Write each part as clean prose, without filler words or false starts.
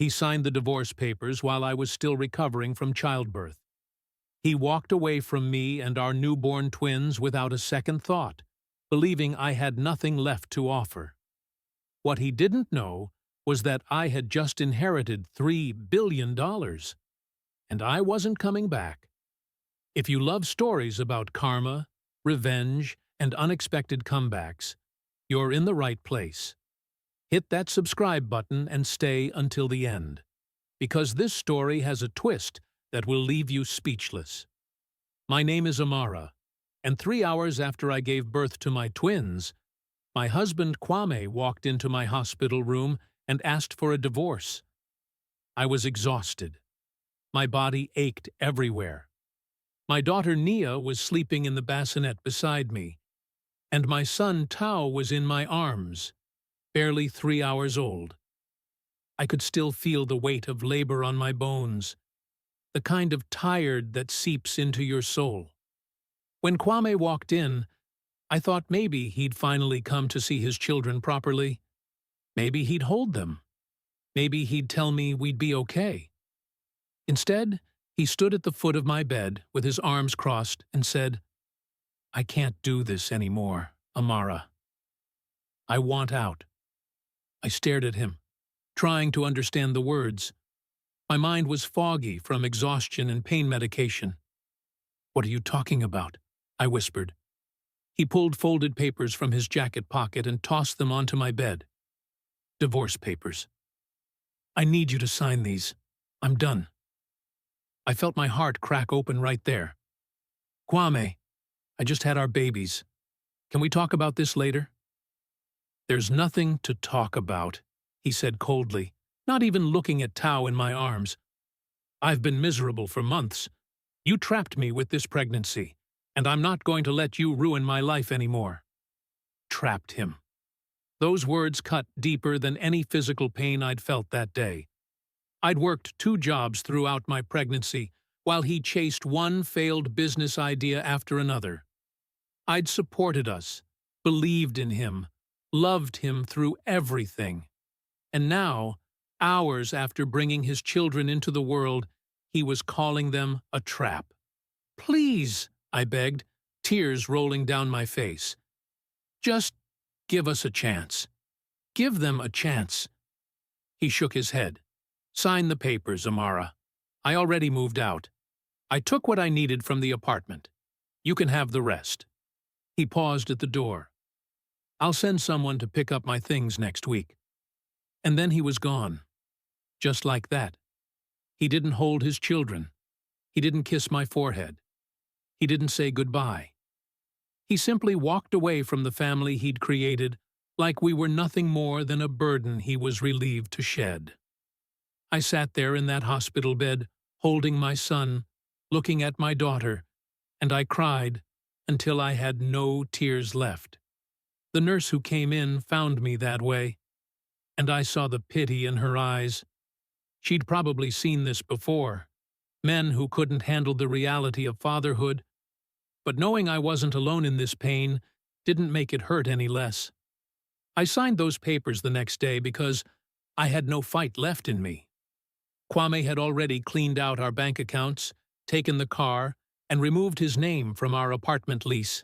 He signed the divorce papers while I was still recovering from childbirth. He walked away from me and our newborn twins without a second thought, believing I had nothing left to offer. What he didn't know was that I had just inherited $3 billion, and I wasn't coming back. If you love stories about karma, revenge, and unexpected comebacks, you're in the right place. Hit that subscribe button and stay until the end, because this story has a twist that will leave you speechless. My name is Amara, and 3 hours after I gave birth to my twins, my husband Kwame walked into my hospital room and asked for a divorce. I was exhausted. My body ached everywhere. My daughter Nia was sleeping in the bassinet beside me, and my son Tao was in my arms, barely 3 hours old. I could still feel the weight of labor on my bones, the kind of tired that seeps into your soul. When Kwame walked in, I thought maybe he'd finally come to see his children properly. Maybe he'd hold them. Maybe he'd tell me we'd be okay. Instead, he stood at the foot of my bed with his arms crossed and said, "I can't do this anymore, Amara. I want out." I stared at him, trying to understand the words. My mind was foggy from exhaustion and pain medication. "What are you talking about?" I whispered. He pulled folded papers from his jacket pocket and tossed them onto my bed. "Divorce papers. I need you to sign these. I'm done." I felt my heart crack open right there. "Kwame, I just had our babies. Can we talk about this later?" "There's nothing to talk about," he said coldly, not even looking at Tao in my arms. "I've been miserable for months. You trapped me with this pregnancy, and I'm not going to let you ruin my life anymore." Trapped him. Those words cut deeper than any physical pain I'd felt that day. I'd worked 2 jobs throughout my pregnancy, while he chased one failed business idea after another. I'd supported us, believed in him, loved him through everything. And now, hours after bringing his children into the world, he was calling them a trap. "Please," I begged, tears rolling down my face. "Just give us a chance. Give them a chance." He shook his head. "Sign the papers, Amara. I already moved out. I took what I needed from the apartment. You can have the rest." He paused at the door. "I'll send someone to pick up my things next week." And then he was gone. Just like that. He didn't hold his children. He didn't kiss my forehead. He didn't say goodbye. He simply walked away from the family he'd created like we were nothing more than a burden he was relieved to shed. I sat there in that hospital bed, holding my son, looking at my daughter, and I cried until I had no tears left. The nurse who came in found me that way, and I saw the pity in her eyes. She'd probably seen this before, men who couldn't handle the reality of fatherhood, but knowing I wasn't alone in this pain didn't make it hurt any less. I signed those papers the next day because I had no fight left in me. Kwame had already cleaned out our bank accounts, taken the car, and removed his name from our apartment lease.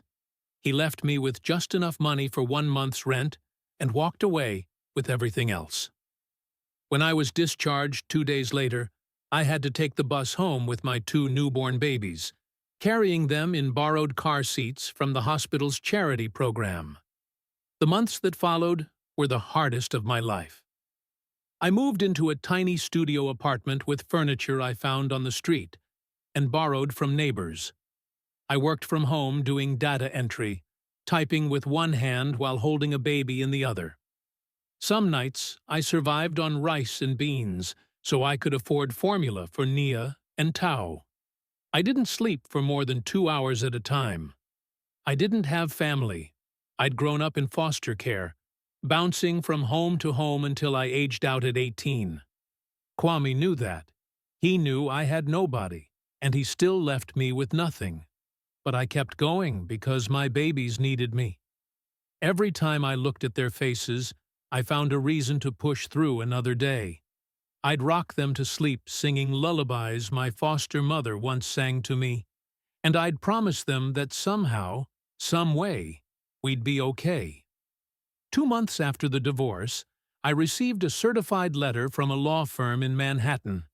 He left me with just enough money for 1 month's rent and walked away with everything else. When I was discharged 2 days later, I had to take the bus home with my 2 newborn babies, carrying them in borrowed car seats from the hospital's charity program. The months that followed were the hardest of my life. I moved into a tiny studio apartment with furniture I found on the street and borrowed from neighbors. I worked from home doing data entry, typing with one hand while holding a baby in the other. Some nights I survived on rice and beans so I could afford formula for Nia and Tao. I didn't sleep for more than 2 hours at a time. I didn't have family. I'd grown up in foster care, bouncing from home to home until I aged out at 18. Kwame knew that. He knew I had nobody, and he still left me with nothing. But I kept going because my babies needed me. Every time I looked at their faces, I found a reason to push through another day. I'd rock them to sleep singing lullabies my foster mother once sang to me, and I'd promise them that somehow, some way, we'd be okay. 2 months after the divorce, I received a certified letter from a law firm in Manhattan.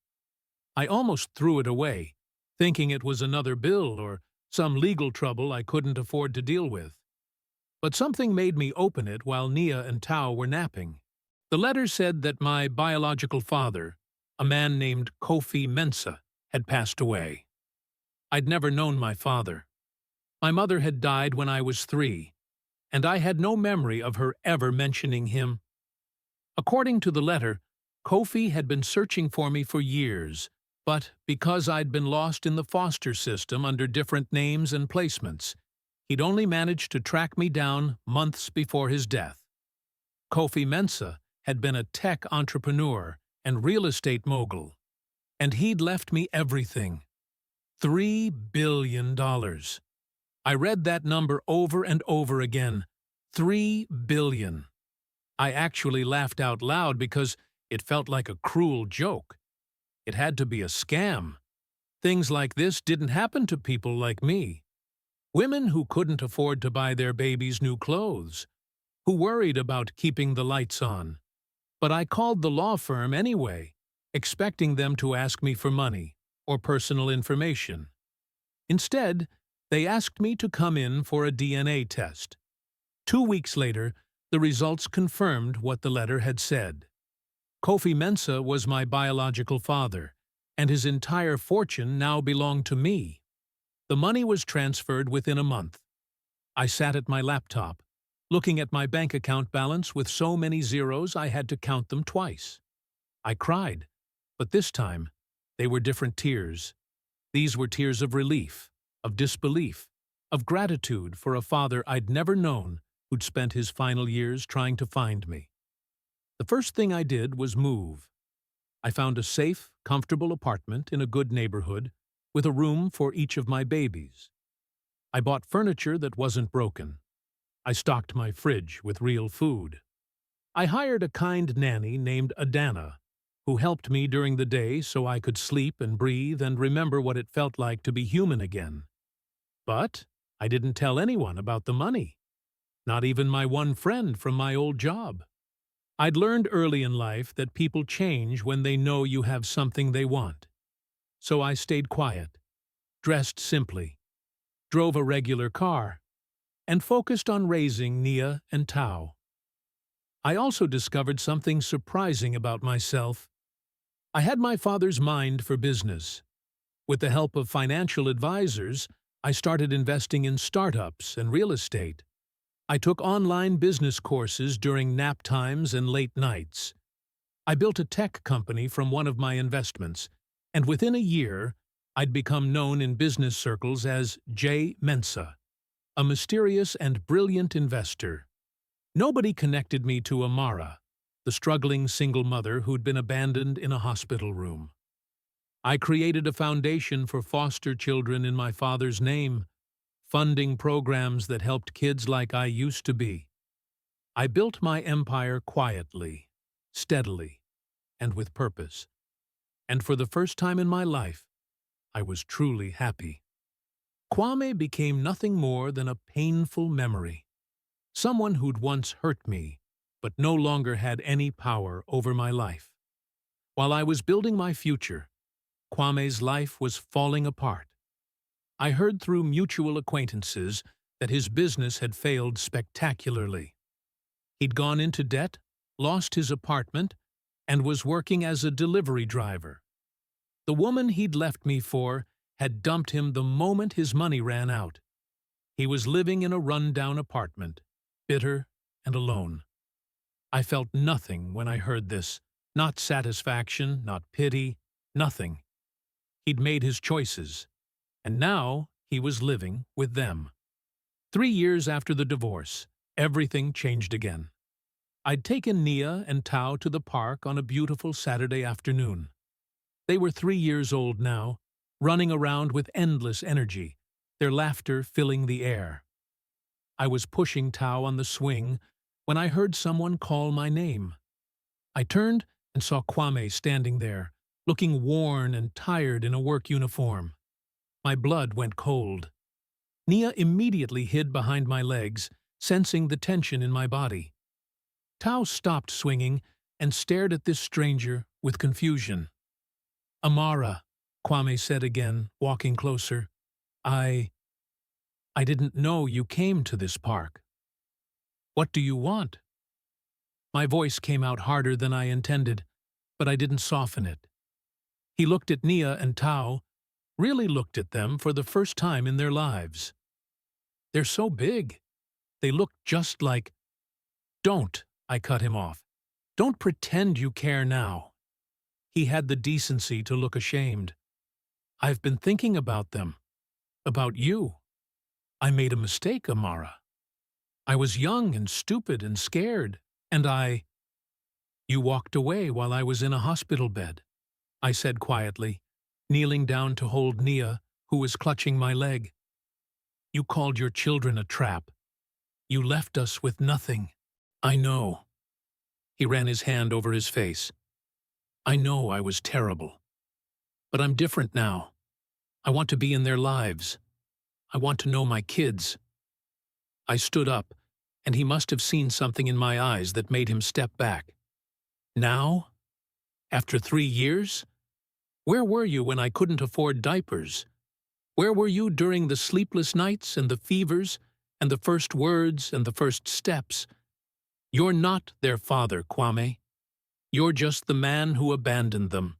I almost threw it away, thinking it was another bill or some legal trouble I couldn't afford to deal with. But something made me open it while Nia and Tao were napping. The letter said that my biological father, a man named Kofi Mensah, had passed away. I'd never known my father. My mother had died when I was 3, and I had no memory of her ever mentioning him. According to the letter, Kofi had been searching for me for years, but because I'd been lost in the foster system under different names and placements, he'd only managed to track me down months before his death. Kofi Mensah had been a tech entrepreneur and real estate mogul, and he'd left me everything. $3 billion. I read that number over and over again. 3 billion. I actually laughed out loud because it felt like a cruel joke. It had to be a scam. Things like this didn't happen to people like me. Women who couldn't afford to buy their babies new clothes, who worried about keeping the lights on. But I called the law firm anyway, expecting them to ask me for money or personal information. Instead, they asked me to come in for a DNA test. 2 weeks later, the results confirmed what the letter had said. Kofi Mensah was my biological father, and his entire fortune now belonged to me. The money was transferred within a month. I sat at my laptop, looking at my bank account balance with so many zeros I had to count them twice. I cried, but this time, they were different tears. These were tears of relief, of disbelief, of gratitude for a father I'd never known who'd spent his final years trying to find me. The first thing I did was move. I found a safe, comfortable apartment in a good neighborhood with a room for each of my babies. I bought furniture that wasn't broken. I stocked my fridge with real food. I hired a kind nanny named Adana, who helped me during the day so I could sleep and breathe and remember what it felt like to be human again. But I didn't tell anyone about the money, not even my one friend from my old job. I'd learned early in life that people change when they know you have something they want. So I stayed quiet, dressed simply, drove a regular car, and focused on raising Nia and Tao. I also discovered something surprising about myself. I had my father's mind for business. With the help of financial advisors, I started investing in startups and real estate. I took online business courses during nap times and late nights. I built a tech company from one of my investments, and within a year, I'd become known in business circles as J. Mensah, a mysterious and brilliant investor. Nobody connected me to Amara, the struggling single mother who'd been abandoned in a hospital room. I created a foundation for foster children in my father's name, funding programs that helped kids like I used to be. I built my empire quietly, steadily, and with purpose. And for the first time in my life, I was truly happy. Kwame became nothing more than a painful memory. Someone who'd once hurt me, but no longer had any power over my life. While I was building my future, Kwame's life was falling apart. I heard through mutual acquaintances that his business had failed spectacularly. He'd gone into debt, lost his apartment, and was working as a delivery driver. The woman he'd left me for had dumped him the moment his money ran out. He was living in a run-down apartment, bitter and alone. I felt nothing when I heard this, not satisfaction, not pity, nothing. He'd made his choices, and now he was living with them. 3 years after the divorce, everything changed again. I'd taken Nia and Tao to the park on a beautiful Saturday afternoon. They were 3 years old now, running around with endless energy, their laughter filling the air. I was pushing Tao on the swing when I heard someone call my name. I turned and saw Kwame standing there, looking worn and tired in a work uniform. My blood went cold. Nia immediately hid behind my legs, sensing the tension in my body. Tao stopped swinging and stared at this stranger with confusion. "Amara," Kwame said again, walking closer. I didn't know you came to this park. What do you want?" My voice came out harder than I intended, but I didn't soften it. He looked at Nia and Tao, really looked at them for the first time in their lives. "They're so big. They look just like—" "Don't," I cut him off. "Don't pretend you care now." He had the decency to look ashamed. "I've been thinking about them. About you. I made a mistake, Amara. I was young and stupid and scared, and You walked away while I was in a hospital bed," I said quietly, kneeling down to hold Nia, who was clutching my leg. "You called your children a trap. You left us with nothing." "I know." He ran his hand over his face. "I know I was terrible. But I'm different now. I want to be in their lives. I want to know my kids." I stood up, and he must have seen something in my eyes that made him step back. "Now? After 3 years? Where were you when I couldn't afford diapers? Where were you during the sleepless nights and the fevers and the first words and the first steps? You're not their father, Kwame. You're just the man who abandoned them."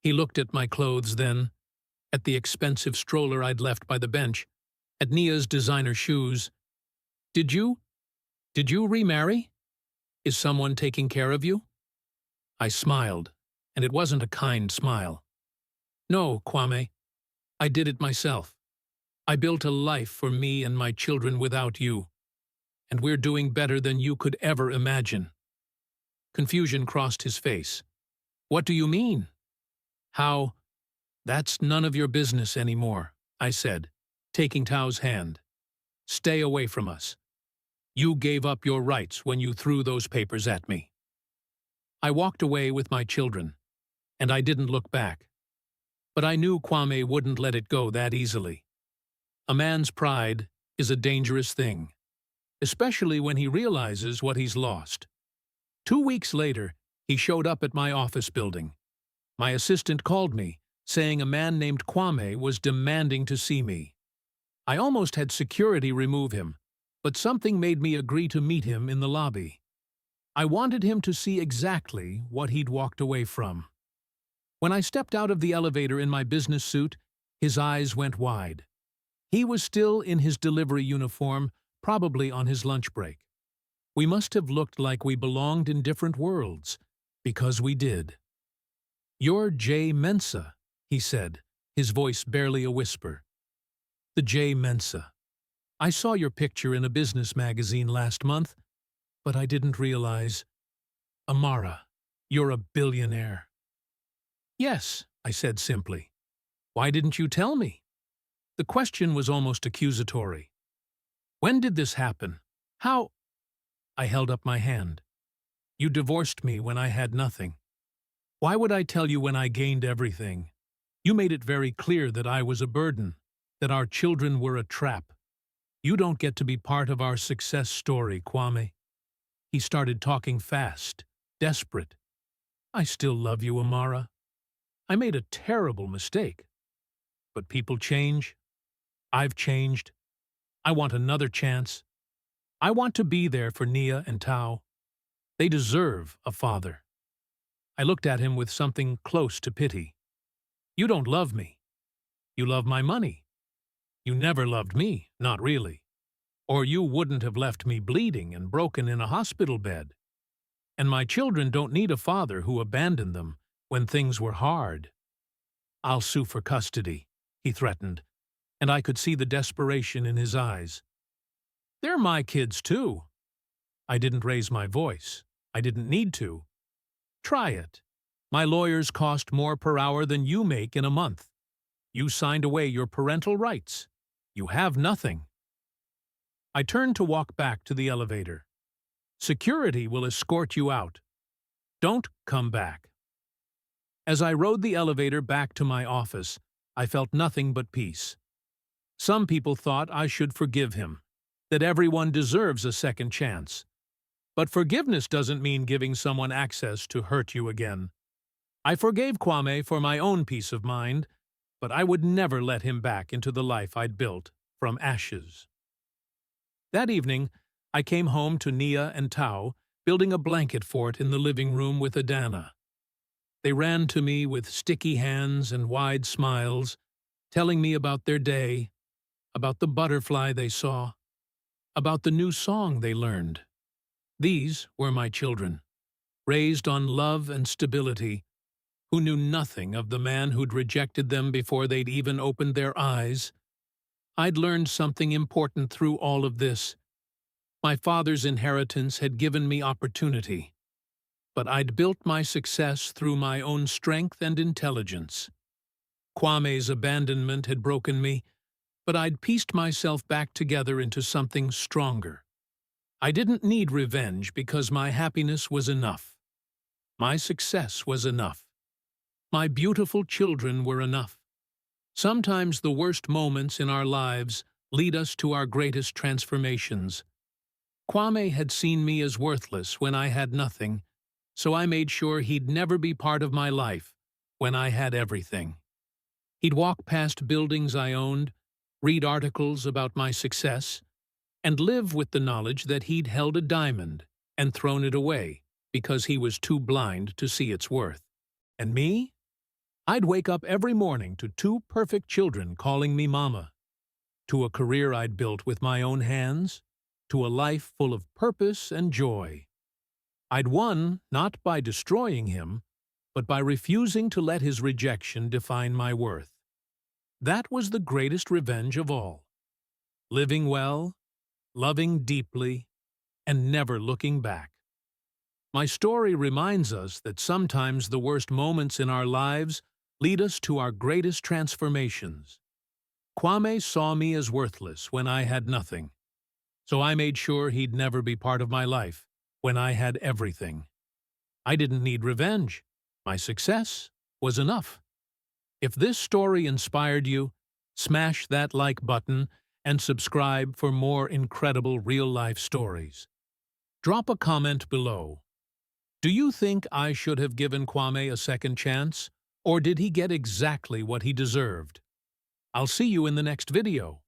He looked at my clothes then, at the expensive stroller I'd left by the bench, at Nia's designer shoes. Did you remarry? Is someone taking care of you?" I smiled, and it wasn't a kind smile. "No, Kwame. I did it myself. I built a life for me and my children without you, and we're doing better than you could ever imagine." Confusion crossed his face. "What do you mean?" "How?" "That's none of your business anymore," I said, taking Tao's hand. "Stay away from us. You gave up your rights when you threw those papers at me." I walked away with my children, and I didn't look back. But I knew Kwame wouldn't let it go that easily. A man's pride is a dangerous thing, especially when he realizes what he's lost. 2 weeks later, he showed up at my office building. My assistant called me, saying a man named Kwame was demanding to see me. I almost had security remove him, but something made me agree to meet him in the lobby. I wanted him to see exactly what he'd walked away from. When I stepped out of the elevator in my business suit, his eyes went wide. He was still in his delivery uniform, probably on his lunch break. We must have looked like we belonged in different worlds, because we did. "You're Jay Mensa," he said, his voice barely a whisper. "The Jay Mensa. I saw your picture in a business magazine last month, but I didn't realize. Amara, you're a billionaire." "Yes," I said simply. "Why didn't you tell me?" The question was almost accusatory. "When did this happen? How?" I held up my hand. "You divorced me when I had nothing. Why would I tell you when I gained everything? You made it very clear that I was a burden, that our children were a trap. You don't get to be part of our success story, Kwame." He started talking fast, desperate. "I still love you, Amara. I made a terrible mistake. But people change. I've changed. I want another chance. I want to be there for Nia and Tao. They deserve a father." I looked at him with something close to pity. "You don't love me. You love my money. You never loved me, not really. Or you wouldn't have left me bleeding and broken in a hospital bed. And my children don't need a father who abandoned them when things were hard." "I'll sue for custody," he threatened, and I could see the desperation in his eyes. "They're my kids, too." I didn't raise my voice. I didn't need to. "Try it. My lawyers cost more per hour than you make in a month. You signed away your parental rights. You have nothing." I turned to walk back to the elevator. "Security will escort you out." Don't come back. As I rode the elevator back to my office, I felt nothing but peace. Some people thought I should forgive him, that everyone deserves a second chance. But forgiveness doesn't mean giving someone access to hurt you again. I forgave Kwame for my own peace of mind, but I would never let him back into the life I'd built from ashes. That evening, I came home to Nia and Tao, building a blanket fort in the living room with Adana. They ran to me with sticky hands and wide smiles, telling me about their day, about the butterfly they saw, about the new song they learned. These were my children, raised on love and stability, who knew nothing of the man who'd rejected them before they'd even opened their eyes. I'd learned something important through all of this. My father's inheritance had given me opportunity, but I'd built my success through my own strength and intelligence. Kwame's abandonment had broken me, but I'd pieced myself back together into something stronger. I didn't need revenge because my happiness was enough. My success was enough. My beautiful children were enough. Sometimes the worst moments in our lives lead us to our greatest transformations. Kwame had seen me as worthless when I had nothing, so I made sure he'd never be part of my life when I had everything. He'd walk past buildings I owned, read articles about my success, and live with the knowledge that he'd held a diamond and thrown it away because he was too blind to see its worth. And me? I'd wake up every morning to two perfect children calling me mama, to a career I'd built with my own hands, to a life full of purpose and joy. I'd won not by destroying him, but by refusing to let his rejection define my worth. That was the greatest revenge of all. Living well, loving deeply, and never looking back. My story reminds us that sometimes the worst moments in our lives lead us to our greatest transformations. Kwame saw me as worthless when I had nothing, so I made sure he'd never be part of my life when I had everything. I didn't need revenge. My success was enough. If this story inspired you, smash that like button and subscribe for more incredible real-life stories. Drop a comment below. Do you think I should have given Kwame a second chance, or did he get exactly what he deserved? I'll see you in the next video.